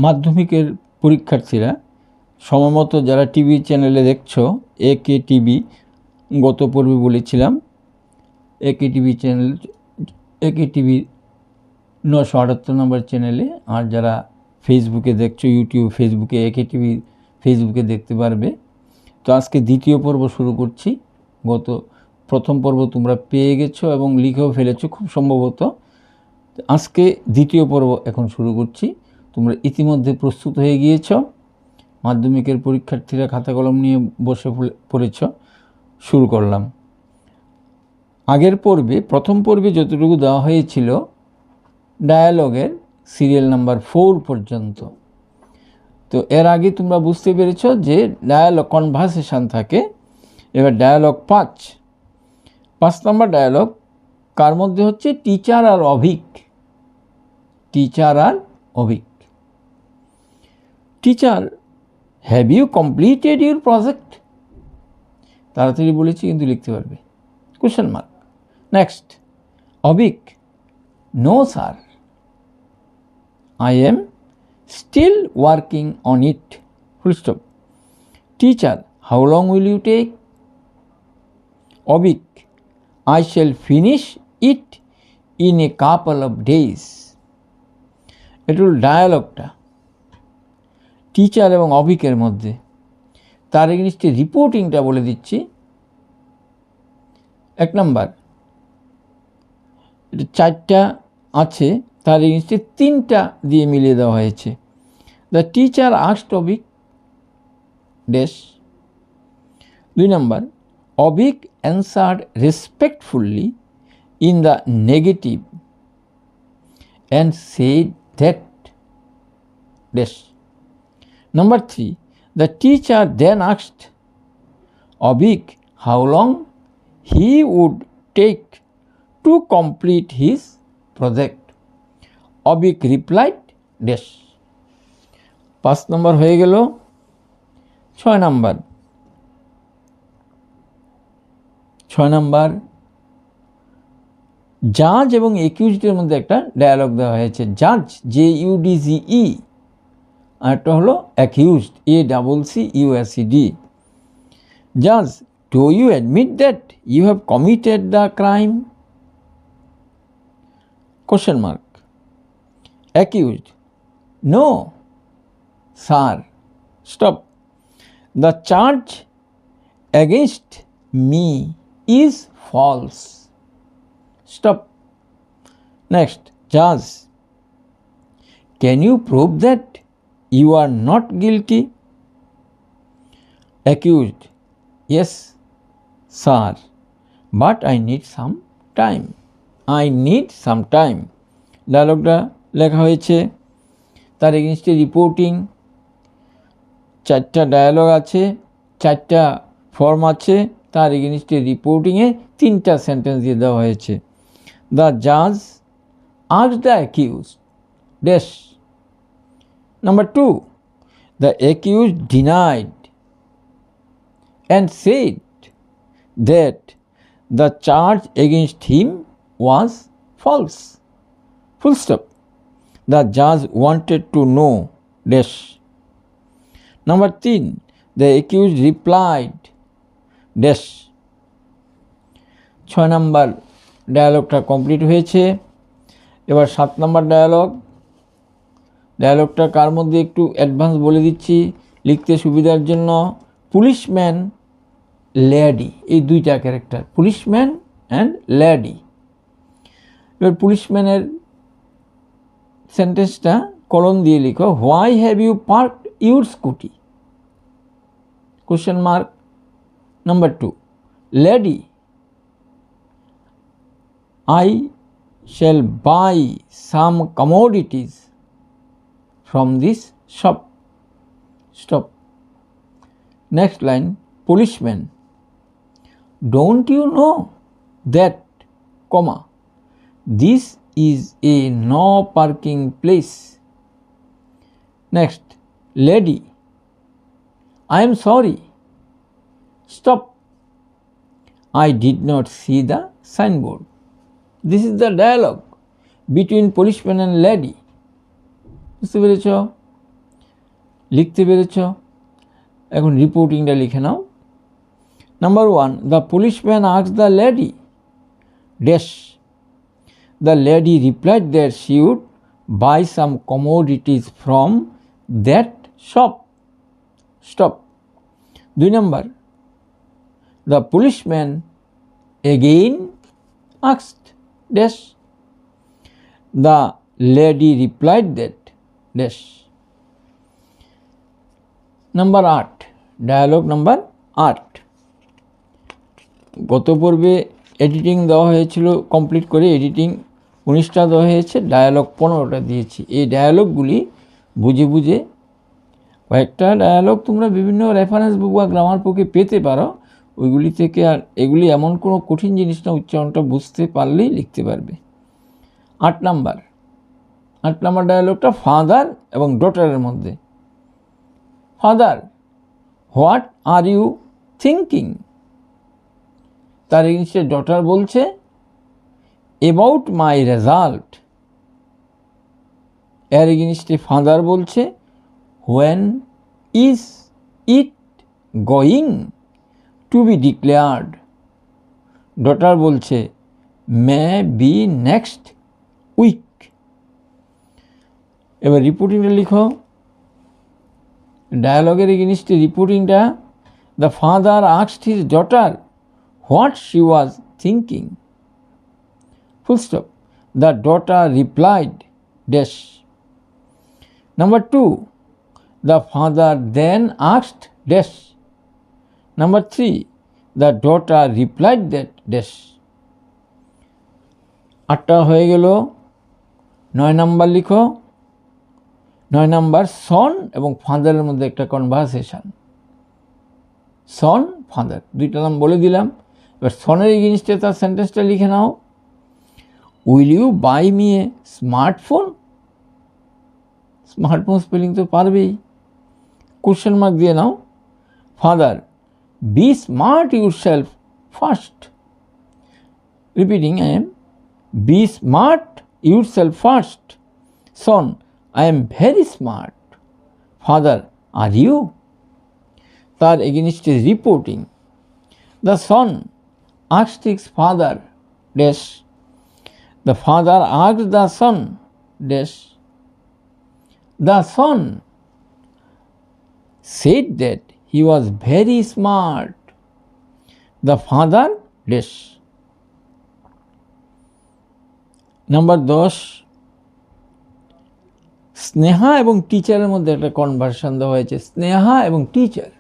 মাধ্যমিকের পরীক্ষার্থীরা সময়মতো যারা টিভি চ্যানেলে দেখছো, একে টিভি, গত পর্বে বলেছিলাম একে টিভি চ্যানেল, একে টিভি 978 নম্বর চ্যানেলে, আর যারা ফেসবুকে দেখছো, ইউটিউব, ফেসবুকে, একে টিভি ফেসবুকে দেখতে পারবে। তো আজকে দ্বিতীয় পর্ব শুরু করছি। গত প্রথম পর্ব তোমরা পেয়ে গেছো এবং লিখেও ফেলেছো খুব সম্ভবত। আজকে দ্বিতীয় পর্ব এখন শুরু করছি। তোমরা ইতিমধ্যে প্রস্তুত হয়ে গিয়েছ, মাধ্যমিকের পরীক্ষার্থীরা খাতা কলম নিয়ে বসে পড়েছ। শুরু করলাম। আগের পর্বে, প্রথম পর্বে যতটুকু দেওয়া হয়েছিল ডায়ালগের সিরিয়াল নাম্বার 4 পর্যন্ত, তো এর আগে তোমরা বুঝতে পেরেছ যে ডায়ালগ কনভারসেশন থাকে। এবার ডায়ালগ 5 নম্বর ডায়ালগ কার মধ্যে হচ্ছে? টিচার আর অভিক। টিচার আর Abhik. Teacher, have you completed your project? তাড়াতাড়ি বলেছি কিন্তু লিখতে পারবে, question mark. Next, Abhik, no sir, I am still working on it, full stop. Teacher, how long will you take? Abhik, I shall finish it in a couple of days. এটা হল ডায়ালগটা teacher এবং অভিকের মধ্যে। তার এগেইনস্টে রিপোর্টিংটা বলে দিচ্ছি। 1 নাম্বার, এটা 4টা আছে, তার এগেইনস্টে 3টা দিয়ে মিলিয়ে দেওয়া হয়েছে। The teacher asked Abhik dash. 2 number, Abhik answered respectfully in the negative and said that dash. Number 3, the teacher then asked Abhik how long he would take to complete his project. Abhik replied dash. 5 নম্বর হয়ে গেল। 6 নম্বর, 6 নম্বর, জাজ এবং একিউজডের মধ্যে একটা dialogue দেওয়া হয়েছে। জাজ, JUDGE, আর একটা হলো অ্যাকিউজড, ACCUSED। জাজ, do you admit that you have committed the crime? Question mark. Accused, no sir, stop, the charge against me is false, stop. Next, judge, can you prove that you are not guilty? Accused, yes sir, but I need some time. I need some time. ডায়লগটা লেখা হয়েছে, তার এগেইনস্টে reporting. 4টা dialogue আছে, 4টা form আছে, তার এগেইনস্টে রিপোর্টিংয়ে 3টা সেন্টেন্স দিয়ে দেওয়া হয়েছে। দ্য জাজ asked the accused dash. Number 2, the accused denied and said that the charge against him was false, full stop. The জাজ wanted to know dash. Number 3, the accused replied dash. 6 নম্বর ডায়ালগটা complete হয়েছে। এবার 7 নম্বর dialogue. ডায়ালগটা কার মধ্যে একটু advance বলে দিচ্ছি লিখতে সুবিধার জন্য। পুলিশম্যান, লেডি, এই 2টা ক্যারেক্টার, পুলিশম্যান অ্যান্ড লেডি। এবার পুলিশম্যানের সেন্টেন্সটা কলম দিয়ে লিখো। Why have you parked your scooty? Question mark. Number 2, lady, I shall buy some commodities from this shop, stop. Next line, policeman, don't you know that, comma, this is a no parking place? Next, lady, I am sorry, stop, I did not see the signboard. This is the dialogue between policeman and lady. বুঝতে পেরেছ? লিখতে পেরেছ? এখন রিপোর্টিংটা লিখে নাও। Number 1, the policeman asked the lady dash. The lady replied that she would buy some commodities from that shop. Stop. 2 number, the policeman again asked dash. The lady replied that dash. Number 8, dialogue number 8। গত পর্বে editing দেওয়া হয়েছিল, complete করে editing 19টা দেওয়া হয়েছে, dialogue 15টা দিয়েছি। এই ডায়ালগগুলি বুঝে বুঝে, কয়েকটা ডায়ালগ তোমরা বিভিন্ন রেফারেন্স বুক বা গ্রামার বুকে পেতে পারো, ওইগুলি থেকে। আর এগুলি এমন কোনো কঠিন জিনিস না, উচ্চারণটা বুঝতে পারলেই লিখতে পারবে। 8 নাম্বার ডায়ালগটা ফাদার এবং ডটারের মধ্যে। Father, what are you thinking? তার এগেইনস্টে ডটার বলছে অ্যাবাউট মাই রেজাল্ট। এর এগেইনস্টে ফাদার বলছে when is it going to be declared. Daughter বলছে মে বি নেক্সট উইক। এবার রিপোর্টিংটা লিখো। ডায়ালগের এগেইনস্টে রিপোর্টিংটা, the father asked his daughter what she was thinking. Full stop. The daughter replied dash. Number 2, the father then asked dash. Number 3, the daughter replied that dash. 8টা হয়ে গেল। 9 number লিখো। 9 নাম্বার, সন এবং ফাদারের মধ্যে একটা কনভারসেশন। সন, ফাদার, 2টা নাম বলে দিলাম। এবার সনের এগেইনস্টে তার সেন্টেন্সটা লিখে নাও। Will you buy me a smartphone? Smartphone spelling তো পারবেই, কোশ্চেন মার্ক দিয়ে নাও। Father, be smart yourself first. Repeating, I am, be smart yourself first. Son, I am very smart. Father, are you? তার এগেইনস্টে reporting, the son asked his father dash. The father asked the son dash. The son said that he was very smart. The father dash. Number 10, Sneha এবং টিচারের মধ্যে একটা conversation দেওয়া হয়েছে। স্নেহা এবং teacher.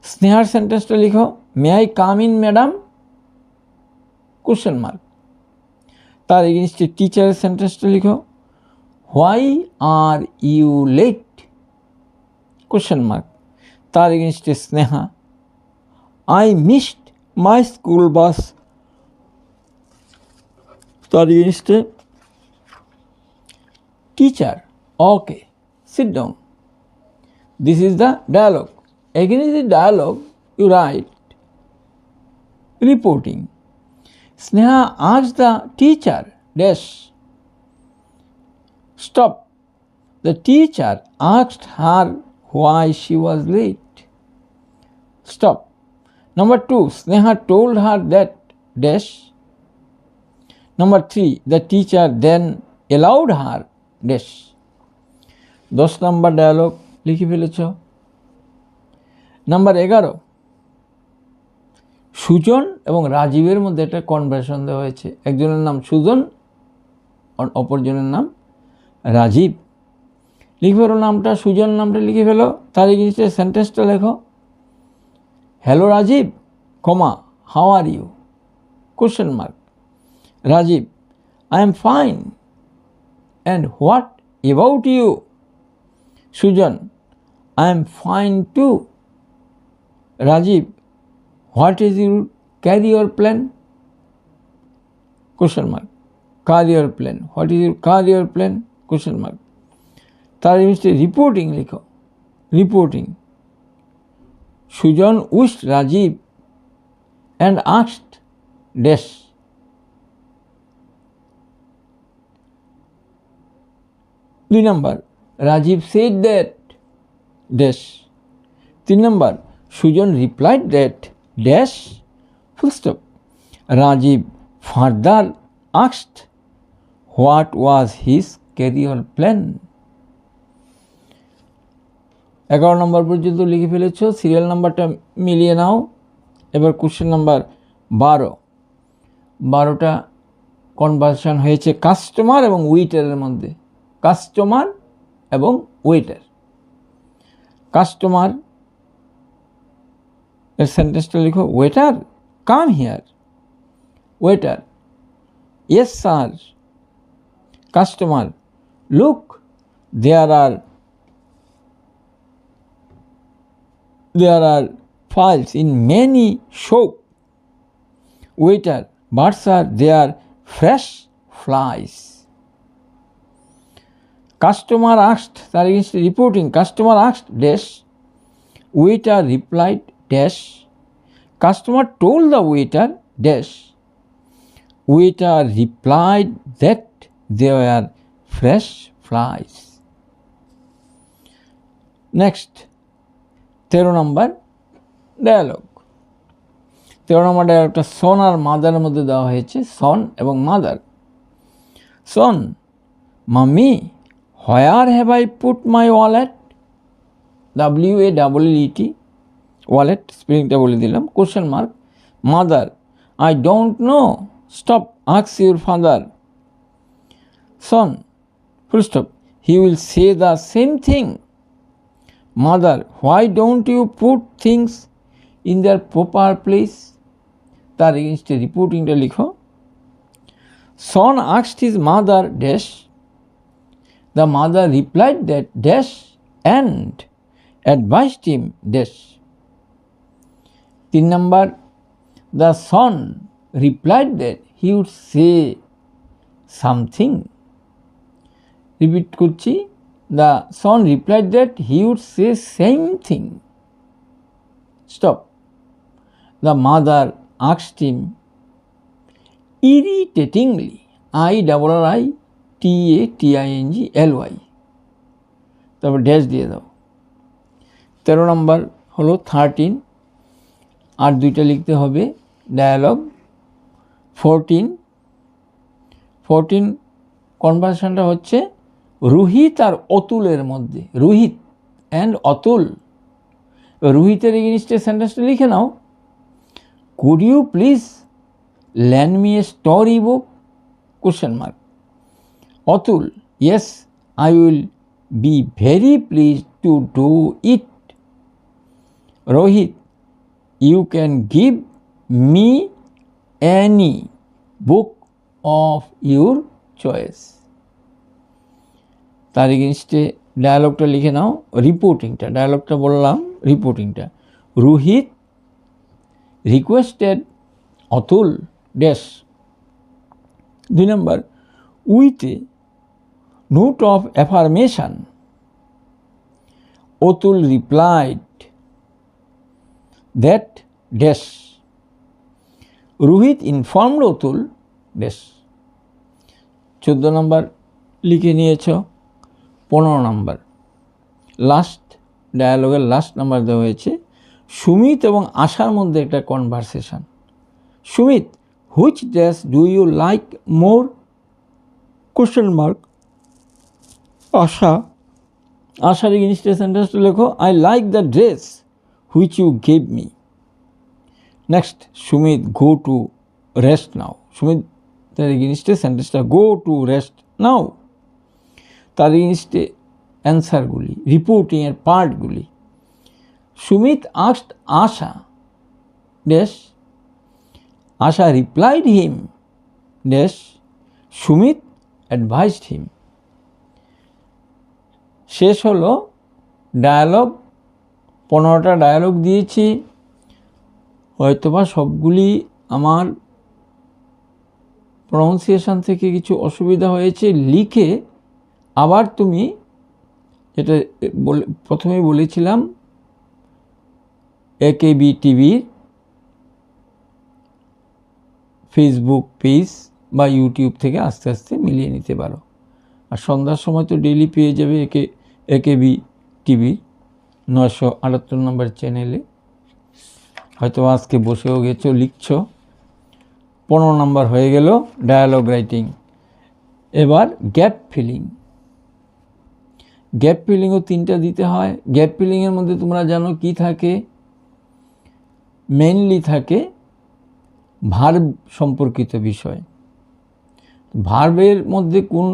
স্নেহার সেন্টেন্সটা লিখো, may I come in madam? Question mark. তার এগেইনস্টে টিচারের সেন্টেন্সটা লিখো, why are you late? Question mark. তার এগেইনস্টে Sneha, I missed my school bus. তার এগেইনস্টে teacher, okay, sit down. This is the dialogue. Against the dialogue, you write reporting. Sneha asked the teacher dash. Stop. The teacher asked her why she was late. Stop. Number 2, Sneha told her that dash. Number 3, the teacher then allowed her dash. 10 number dialogue লিখে ফেলেছ। Number 11, Sujan এবং রাজীবের মধ্যে একটা conversation দেওয়া হয়েছে। একজনের নাম সুজন, অপরজনের নাম রাজীব। লিখে ফেলো নামটা, সুজন নামটা লিখে ফেলো। তার এগেইনস্টে সেন্টেন্সটা লেখো, hello Rajiv, comma, how are you? Question mark. Rajiv, I am fine. And what about you? Sujan, I am fine too. Rajiv, what is your career plan? Question mark. Career plan. What is your career plan? Question mark. তার এগেইনস্টে reporting লিখো। Reporting, Sujan wished Rajiv and asked dash. Number, Rajiv said that dash. 3 number, Sujan replied that dash full stop. Rajiv further asked what was his career plan. 11 number পর্যন্ত লিখে ফেলেছ, serial নাম্বারটা মিলিয়ে নাও। এবার কোশ্চেন নাম্বার 12টা কনভারসেশন হয়েছে কাস্টমার এবং ওয়েটারের মধ্যে। কাস্টমার এবং ওয়েটার। কাস্টমার এর সেন্টেন্সটা লিখো, waiter come here. Waiter, yes sir. Customer, look there are files in many shops. Waiter, but sir, they are fresh flies. Customer asked, that is reporting. Customer asked dash. Waiter replied dash. Customer told the waiter dash. Waiter replied that they were fresh flies. Next, 13 নম্বর ডায়ালগ। 13 নম্বর ডায়ালগটা son আর মাদারের মধ্যে দেওয়া হয়েছে, son এবং mother. Son, mummy where have I put my wallet? WALLET, wallet স্পেলিংটা বলে দিলাম, question mark. Mother, I don't know, stop, ask your father. Son, full stop, he will say the same thing. Mother, why don't you put things in their proper place? তার এগেইনস্টে রিপোর্টিংটা লিখো। Son asked his mother dash. The mother replied that dash and advised him dash. 3 number, the son replied that he would say something. Repeat করছি, the son replied that he would say same thing. Stop. The mother asked him irritatingly, IRRITATINGLY, তারপর dash দিয়ে দাও। 13 নম্বর হলো 13, আর দুইটা লিখতে হবে dialogue. 14 কনভারসেশনটা হচ্ছে রোহিত আর অতুলের মধ্যে। রোহিত অ্যান্ড অতুল। রোহিতের এগেইনস্টে সেন্টেন্সটা লিখে নাও, could you please lend me a story book? Question mark. Atul, yes I will be very please to do it. Rohit, you can give me any book of your choice. তার এগেইনস্টে ডায়ালগটা লিখে নাও, রিপোর্টিংটা। ডায়ালগটা বললাম, রিপোর্টিংটা। Rohit requested Atul dash. 2 নম্বর, with a note of affirmation Atul replied that dash. Rohit informed Atul dash. 14 নম্বর লিখে নিয়েছ। 15 নম্বর লাস্ট ডায়ালগের লাস্ট নাম্বার দেওয়া হয়েছে, সুমিত এবং আশার মধ্যে একটা conversation. Sumit, which dress do you like more? Question mark. আশার এগেইনস্টে সেন্টেন্সটা লেখো, I like the dress which you gave me. Next, Sumit, go to rest now. Sumit তার এগেইনস্টে সেন্টেন্সটা, গো টু রেস্ট নাও। তার এগেইনস্টে অ্যান্সারগুলি, রিপোর্টিংয়ের পার্টগুলি। Sumit asked Asha dash. Asha replied him dash. Sumit advised him. শেষ হলো ডায়ালগ। 15টা ডায়ালগ দিয়েছি। হয়তোবা সবগুলি আমার প্রনাউন্সিয়েশন থেকে কিছু অসুবিধা হয়েছে। লিখে আবার তুমি, যেটা প্রথমেই বলেছিলাম, AKB টিভির ফেসবুক পেজ বা ইউটিউব থেকে আস্তে আস্তে মিলিয়ে নিতে পারো। আর সন্ধ্যার সময় তো ডেইলি পেয়ে যাবে AKB টিভি 978 নম্বর চ্যানেলে, হয়তো আজকে বসেও গেছো, লিখছো। 15 নম্বর হয়ে গেল ডায়ালগ রাইটিং। এবার গ্যাপ ফিলিং। গ্যাপ ফিলিংও 3টা দিতে হয়। গ্যাপ ফিলিংয়ের মধ্যে তোমরা জানো কি থাকে, মেইনলি থাকে ভার্ব সম্পর্কিত বিষয়। ভার্বের মধ্যে কোন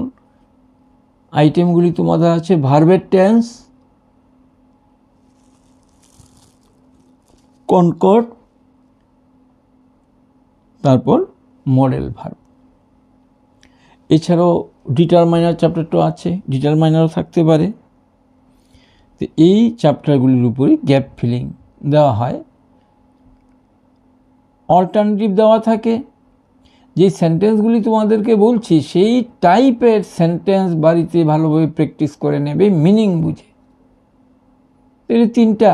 আইটেমগুলি তোমাদের আছে? ভার্বের টেন্স, কনকর্ড, তারপর মডেল ভার্ব। এছাড়াও ডিটারমাইনার চ্যাপ্টারটা আছে, ডিটারমাইনারও থাকতে পারে। তো এই চ্যাপ্টারগুলির উপরে গ্যাপ ফিলিং দেওয়া হয়। অল্টারনেটিভ দেওয়া থাকে। যে সেন্টেন্সগুলি তোমাদেরকে বলছি সেই টাইপের সেন্টেন্স বাড়িতে ভালোভাবে প্র্যাকটিস করে নেবে, মিনিং বুঝে। তাহলে 3টা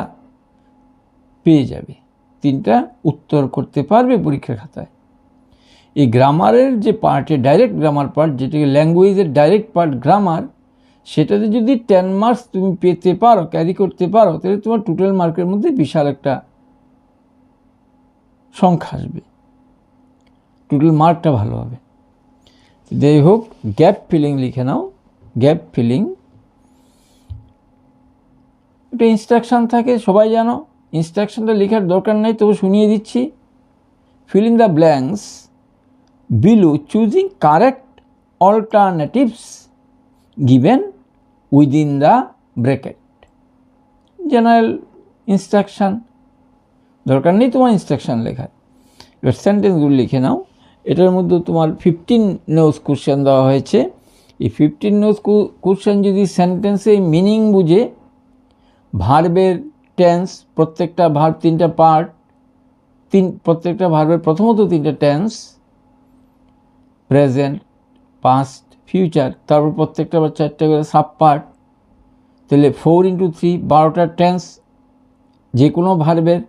পেয়ে যাবে, 3টা উত্তর করতে পারবে পরীক্ষার খাতায়। এই গ্রামারের যে পার্টে, ডাইরেক্ট গ্রামার পার্ট, যেটাকে ল্যাঙ্গুয়েজের ডাইরেক্ট পার্ট গ্রামার, সেটাতে যদি 10 মার্কস তুমি পেতে পারো, ক্যারি করতে পারো, তাহলে তোমার টোটাল মার্কের মধ্যে বিশাল একটা সংখ্যা আসবে, টোটাল মার্কটা ভালো হবে। যাই হোক, গ্যাপ ফিলিং লিখে নাও। গ্যাপ ফিলিং একটা ইনস্ট্রাকশান থাকে, সবাই জানো। ইনস্ট্রাকশানটা লেখার দরকার নেই, তবু শুনিয়ে দিচ্ছি। fill in the blanks below choosing correct alternatives given within the bracket. General instruction, দরকার নেই তোমার ইনস্ট্রাকশান লেখার। এবার সেন্টেন্সগুলো লিখে নাও। এটার মধ্যে তোমার 15 নোজ কোশ্চেন দেওয়া হয়েছে। এই 15 নোজ কোশ্চেন যদি সেন্টেন্সে মিনিং বুঝে, ভার্বের টেন্স, প্রত্যেকটা ভার্ব 3টা পার্ট, প্রত্যেকটা ভার্বের প্রথমত 3টা টেন্স, প্রেজেন্ট, পাস্ট, ফিউচার, তারপর প্রত্যেকটা আবার 4টা করে সাব পার্ট, তাহলে 4 × 3 12টা টেন্স। যে কোনো ভার্বের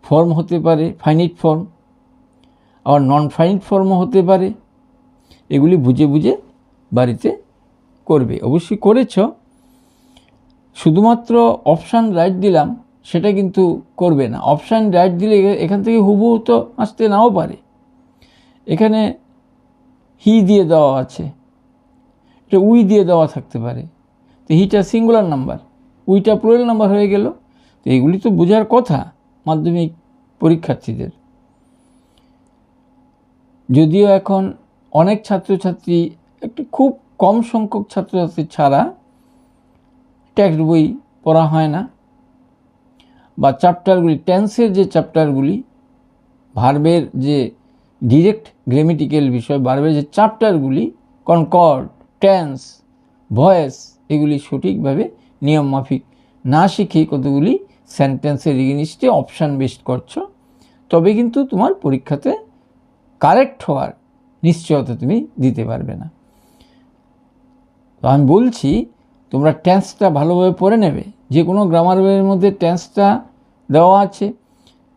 ফর্ম হতে পারে ফাইনিট ফর্ম, আবার নন ফাইনিট ফর্মও হতে পারে। এগুলি বুঝে বুঝে বাড়িতে করবে। অবশ্যই করেছ, শুধুমাত্র অপশান রাইট দিলাম সেটা কিন্তু করবে না। অপশান রাইট দিলে এখান থেকে হুবহু তো আসতে নাও পারে। এখানে হি দিয়ে দেওয়া আছে, এটা উই দিয়ে দেওয়া থাকতে পারে। তো হিটা সিঙ্গুলার নাম্বার, উইটা প্লুরাল নাম্বার হয়ে গেল। তো এগুলি তো বোঝার কথা মাধ্যমিক পরীক্ষার্থীদের। যদিও এখন অনেক ছাত্রছাত্রী, একটি খুব কম সংখ্যক ছাত্রছাত্রী ছাড়া টেক্সট বই পড়া হয় না, বা চ্যাপ্টারগুলি, টেন্সের যে চ্যাপ্টারগুলি, ভার্বের যে ডিরেক্ট গ্রামেটিক্যাল বিষয়, ভার্বের যে চ্যাপ্টারগুলি, কনকর্ড, টেন্স, ভয়েস, এগুলি সঠিকভাবে নিয়ম মাফিক না শিখে কতগুলি সেন্টেন্সের এগেইনস্টে অপশান বেস্ট করছো, তবে কিন্তু তোমার পরীক্ষাতে কারেক্ট হওয়ার নিশ্চয়তা তুমি দিতে পারবে না। তো আমি বলছি তোমরা টেন্সটা ভালোভাবে পড়ে নেবে। যে কোনো গ্রামার বইয়ের মধ্যে টেন্সটা দেওয়া আছে,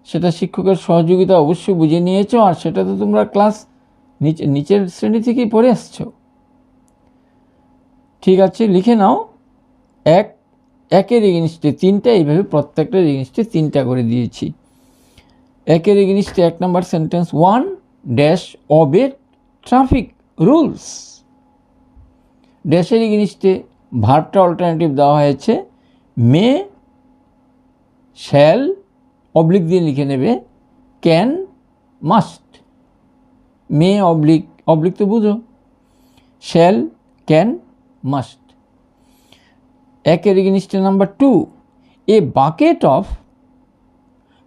সেটা শিক্ষকের সহযোগিতা অবশ্যই বুঝে নিয়েছো, আর সেটা তো তোমরা ক্লাস নিচের শ্রেণী থেকেই পড়ে আসছো। ঠিক আছে, লিখে নাও। একের এগেইনস্টে 3টা, এইভাবে প্রত্যেকটার এগেইনস্টে 3টা করে দিয়েছি। একের এগেইনস্টে 1 নম্বর sentence, 1 dash obey traffic rules. ড্যাশের এগেইনস্টে ভার্বটা অল্টারনেটিভ দেওয়া হয়েছে, মে, শ্যাল, অবলিক দিয়ে লিখে নেবে, ক্যান, মাস্ট। মে অবলিক তো বুঝো, শ্যাল, ক্যান, মাস্ট। একের এগেইনস্টে number 2, a bucket of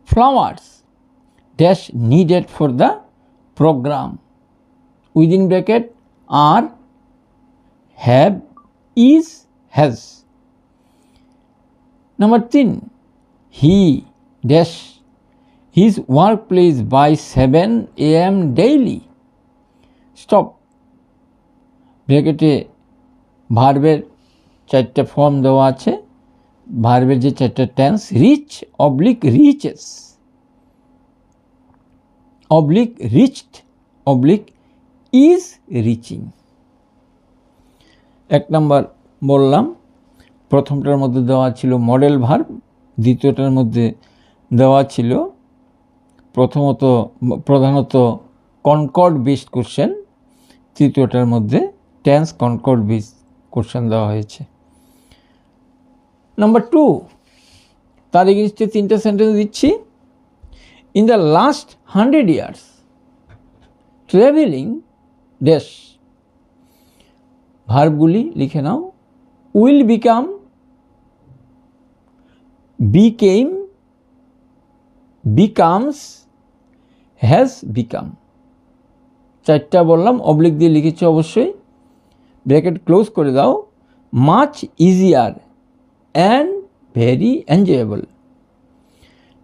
flowers dash needed for the programme, within bracket are, have, is, has. Number 3, he dash his work place by 7 AM daily. Stop, ব্র্যাকেটে ভার্বের 4টা form দেওয়া আছে, ভার্বের যে 4টা tense, reach, oblique reaches, oblique reached, oblique is reaching. 1 নম্বর বললাম, প্রথমটার মধ্যে দেওয়া ছিল মডেল ভার্ব, দ্বিতীয়টার মধ্যে দেওয়া ছিল প্রধানত কনকর্ড বেসড কোশ্চেন, তৃতীয়টার মধ্যে টেন্স কনকর্ড বেসড কোশ্চেন দেওয়া হয়েছে। নাম্বার 2, তার এগেইনস্টে 3টা সেন্টেন্স দিচ্ছি। In the last 100 years travelling dash, ভার্বগুলি লিখে নাও। Will become, became, becomes, has become। 4টা বললাম, অবলিক দিয়ে লিখেছি অবশ্যই, ব্র্যাকেট ক্লোজ করে দাও। Much easier and very enjoyable.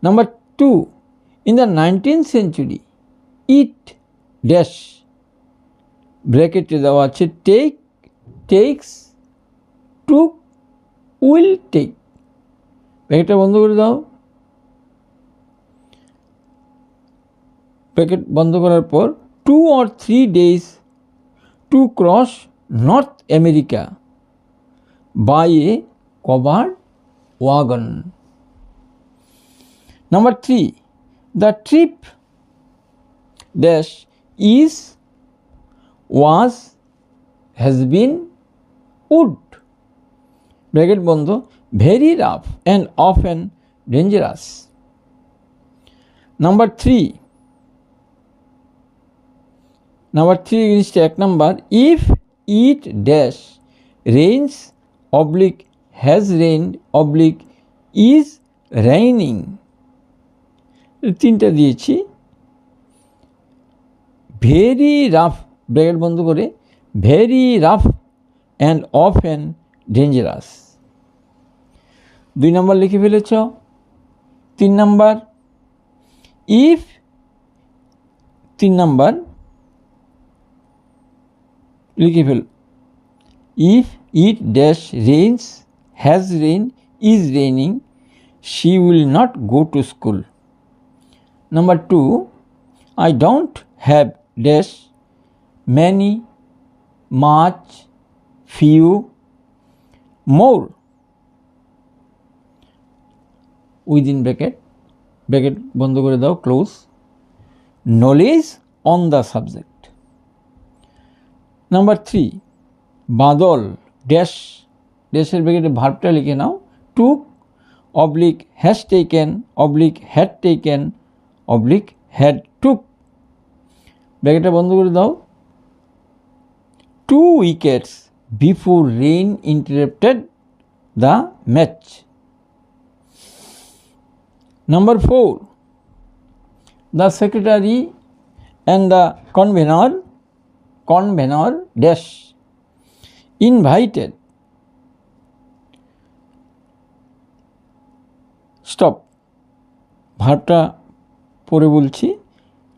Number 2, in the 19th century it dash, ব্র্যাকেটে দেওয়া আছে take, takes, took, will take. ব্র্যাকেটটা বন্ধ করে দাও। ব্র্যাকেট বন্ধ করার পর 2 or 3 days to cross North America by a covered wagon. Number 3, the trip dash is, was, has been, would, bracket বন্ধ, very rough and often dangerous. Number 3 against 1 number, if it dash rains oblique has rained oblique is raining। 3টা দিয়েছি। Very rough, bracket বন্ধ করে, very rough and often dangerous. 2 নম্বর লিখে ফেলেছ। 3 নম্বর, if, 3 নম্বর লিখে fail, if it dash rains, has rain, is raining, she will not go to school. Number 2, I don't have dash many, much, few, more, within bracket, bracket বন্ধ করে দাও, close, knowledge on the subject। Number 3, Badal dash, ড্যাশের ব্র্যাকেটে ভার্বটা লিখে নাও, took oblique has taken oblique had taken oblique had took. ব্র্যাকেটটা বন্ধ করে দাও। 2 wickets before rain interrupted the match। Number 4, the secretary and the convener dash invited, stop, ভার্বটা পরে বলছি,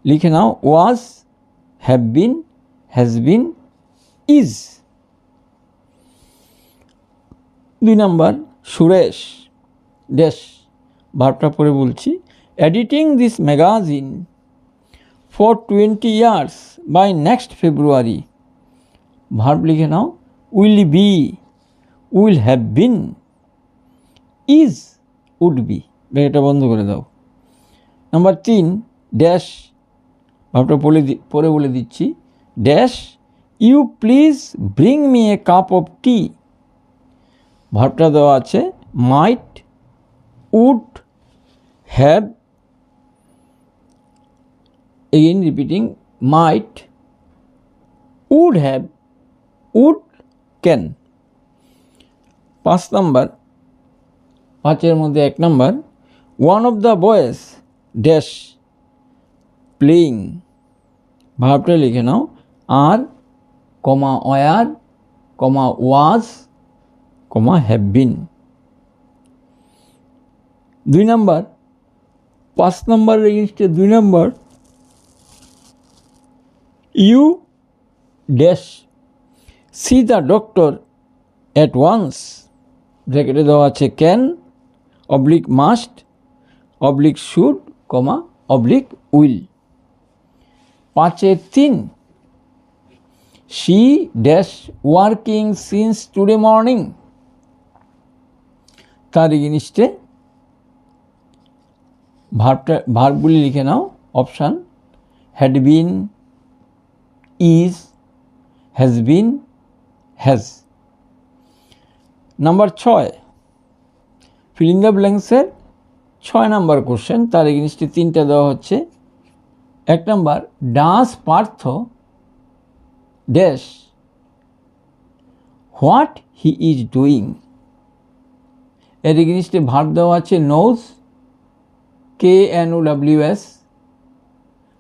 লিখে নাও, was, have been, has been, is। 2 নম্বর, Suresh dash, ভার্বটা পরে বলছি, editing this magazine for 20 years by next February। Verb লিখে নাও, will be, will have been, is, would be. ব্র্যাকেটটা বন্ধ করে দাও। নাম্বার 3, ড্যাশ, ভাবটা পরে বলে দিচ্ছি, dash you please bring me a cup of tea. ভাবটা দেওয়া আছে might, would, have, again repeating, might, would have, would, can. 5 number, 5-এর মধ্যে 1 number, one of the boys dash playing. ভাবটা লিখে নাও, are, comma were, comma was, comma have been. 2 number, 5 number এগেইনস্টে 2 number, you dash see the doctor at once. ব্র্যাকেটে দেওয়া আছে can oblique must oblique should, comma oblique will. 5-এর 3, she dash working since today morning। তার এগেনিস্টে ভার্বগুলি লিখে নাও। Option had been, is, has been, has. Number 6, fill in the ব্ল্যাঙ্কসের 6 নাম্বার কোশ্চেন। তার এগেনিস্টে 3টা দেওয়া হচ্ছে। 1 number, does Partha dash what he is doing. এর এগেনিস্টে ভার্ব দেওয়া আছে knows, KNOWS,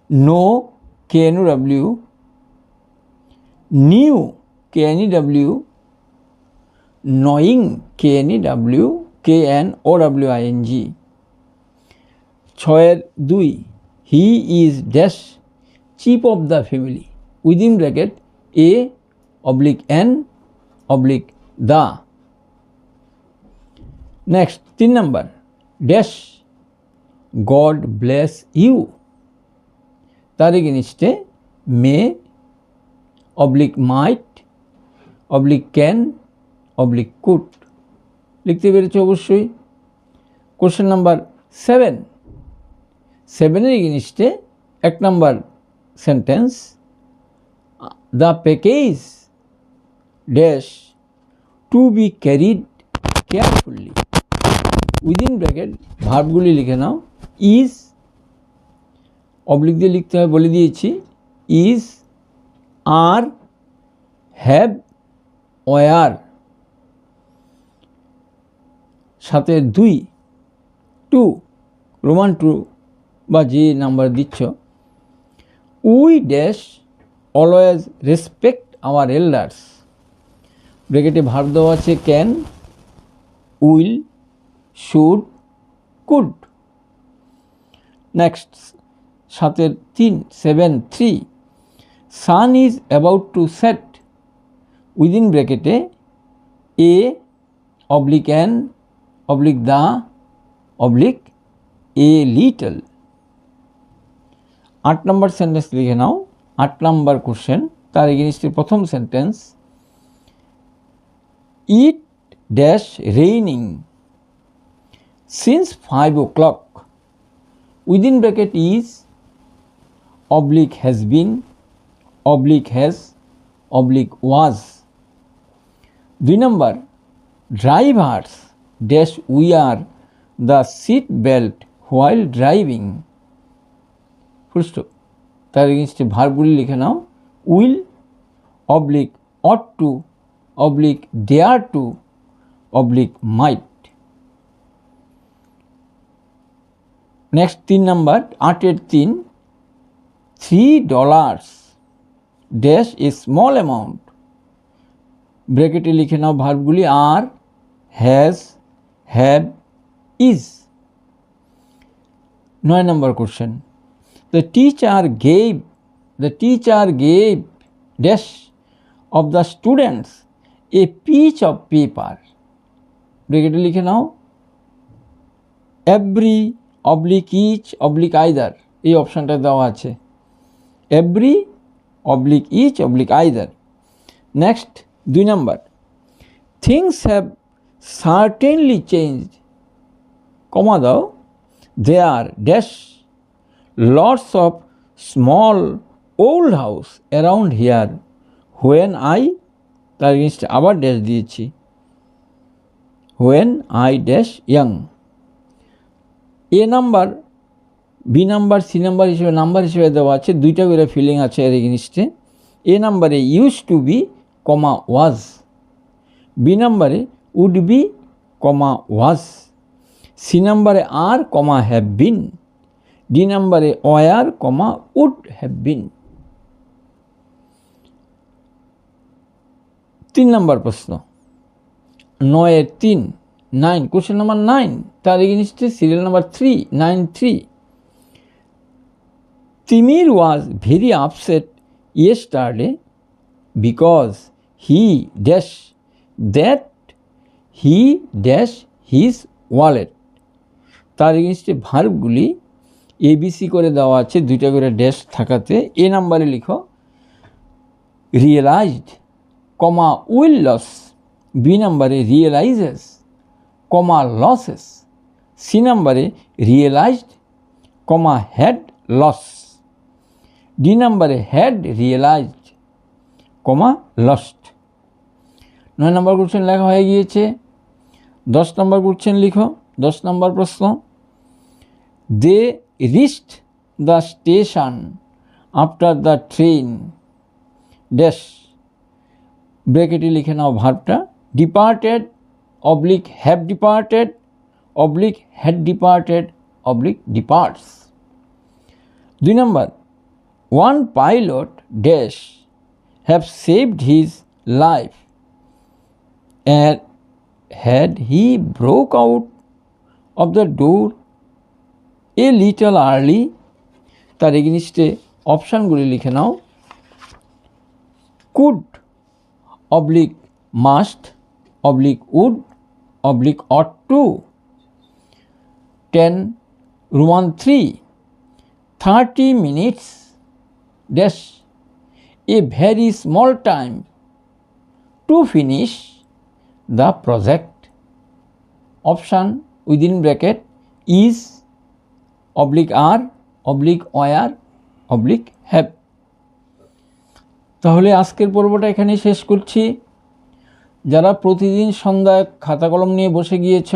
know, KNOW, knew, KNEW, knowing, KNEW, KNOWING। 6-2, he is dash chief of the family, within bracket A/N/দ্য। Next 3 number, dash God bless you. তার এগেনিস্টে মে, মাইট, can, could. লিখতে পেরেছ অবশ্যই। কোশ্চেন নাম্বার 7, 7-এর এগেনিস্টে 1 number sentence, the package dash to be carried carefully, within bracket ভার্বগুলি লিখে নাও। ইজ, অবলিক দিয়ে লিখতে হবে বলে দিয়েছি, ইজ, আর, হ্যাভ, ওয়ার। সাথে 2 রোমান 2 বা যে নাম্বার দিচ্ছ, we dash always respect our elders. ব্র্যাকেটে ভার্ব দেওয়া আছে can, will, should, could. Next 7-3, sun is about to set, within ব্র্যাকেটে A/N/the/a little। 8 নম্বর সেন্টেন্স লিখে নাও। 8 নম্বর কোশ্চেন, তার এগেনিস্টে প্রথম sentence, it dash raining since 5 o'clock, within bracket is, has been, has, was। 2 number, drivers dash wear the seat belt while driving, full stop. তার এগেনিস্টে ভার্বগুলি লিখে নাও। Will, ought to, dare to, might. Next 3 number, 8-3, $3 dash a small amount, ব্র্যাকেটে লিখে নাও ভার্বগুলি are, has, have, is. 9 number question, the teacher gave dash of the students a pitch of paper, ব্র্যাকেটে লিখে নাও এভরি, ইচ, আইদার। এই অপশানটা দেওয়া আছে, every, each, either. Next 2 number, things have certainly changed, comma দাও, there dash lots of small old house around here when I, তার এগেইনস্টে আবার ড্যাশ দিয়েছি, when I dash young. A number, B number, C number হিসেবে দেওয়া আছে, 2টা করে ফিলিং আছে এর এগেইনস্টে। এ নাম্বারে use to be, was. B নাম্বারে উড বি, ওয়াজ। সি নাম্বারে আর, হ্যাভ বিন। ডি নাম্বারে were, would have been. 3 number প্রশ্ন, 9-3, 9, কোশ্চেন নাম্বার 9, তার এগেইনস্টে serial number 3, 9-3, Timir was very upset yesterday because he dash that he dash his wallet। তার এগেইনস্টে ভার্বগুলি ABC করে দেওয়া আছে, 2টা করে ড্যাশ থাকাতে। এ নাম্বারে লিখো রিয়েলাইজড, উইল লস। বি নাম্বারে রিয়েলাইজেস, কমা লসেস। সি নাম্বারে realised comma had lost. D নাম্বারে had realised comma lost. 9 number question লেখা হয়ে গিয়েছে। 10 নম্বর কোশ্চেন লিখো। 10 নম্বর প্রশ্ন, they reached the station after the train dash, ব্র্যাকেটে লিখে নাও ভার্বটা, departed oblique have departed oblique had departed oblique departs. 2 number, one pilot dash have saved his life and had he broke out of the door a little early। তার এগেনিস্টে অপশানগুলি লিখে নাও, could oblique must oblique would oblique ought to। 10 Roman 3, 30 minutes dash a very small time to finish the project। Option within bracket is oblique are oblique were oblique have. তাহলে আজকের পর্বটা এখানেই শেষ করছি। যারা প্রতিদিন সন্ধ্যায় খাতা কলম নিয়ে বসে গিয়েছ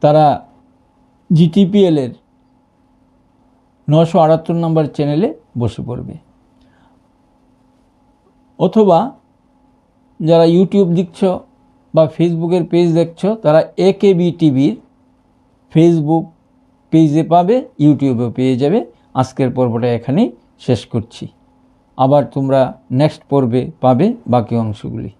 তারা জিটিপিএলের 978 নম্বর চ্যানেলে বসে পড়বে, অথবা যারা ইউটিউব দেখছো বা ফেসবুকের পেজ দেখছো তারা একেবি টিভির ফেসবুক পেজে পাবে, ইউটিউবেও পেয়ে যাবে। আজকের পর্বটা এখানেই শেষ করছি। আবার তোমরা নেক্সট পর্বে পাবে বাকি অংশগুলি।